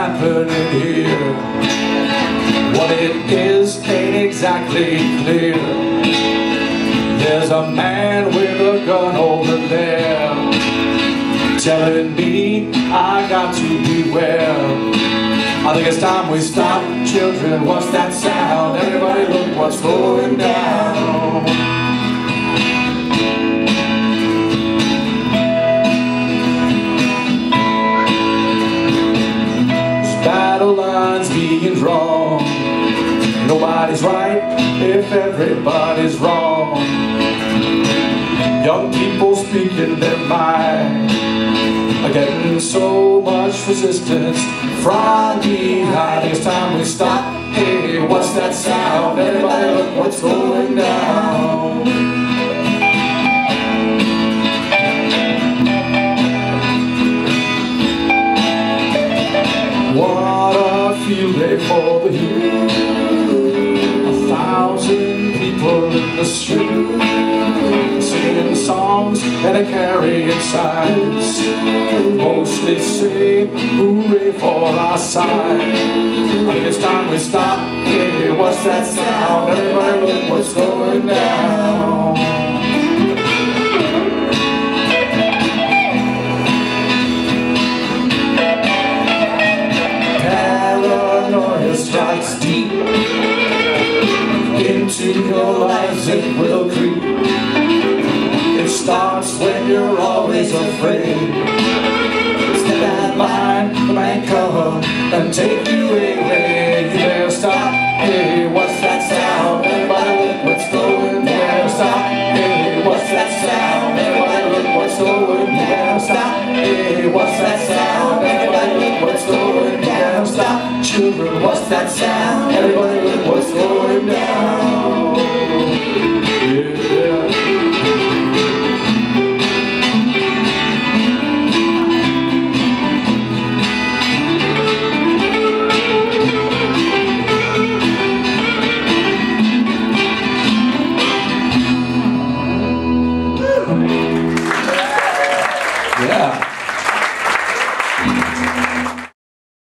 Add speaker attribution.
Speaker 1: happening here? What it is ain't exactly clear. There's a man with a gun over there telling me I got to beware. I think it's time we stop. Children, what's that sound? Everybody look what's going down. There's battle lines being drawn. Nobody's right if everybody's wrong. Young people speaking their mind are getting so much resistance from behind. It's time we stop. Hey, what's that sound? Everybody look what's going down. What a field day for the youth. 1,000 people in the street, singing songs and a carrying signs, mostly singing hooray for our side. I think it's time we stop. Hey, what's that sound? Everybody look what's going down. Paranoia strikes deep into your lives, it will creep. It starts when you're always afraid. Step that line, the man come and take you away. You better stop. Hey, what's that sound? Everybody look what's going down. Stop. Hey, what's that sound? Everybody look what's going down. Stop. Hey, what's that sound? Everybody look what's going down. Stop. Children, what's that sound? Everybody look what's going down.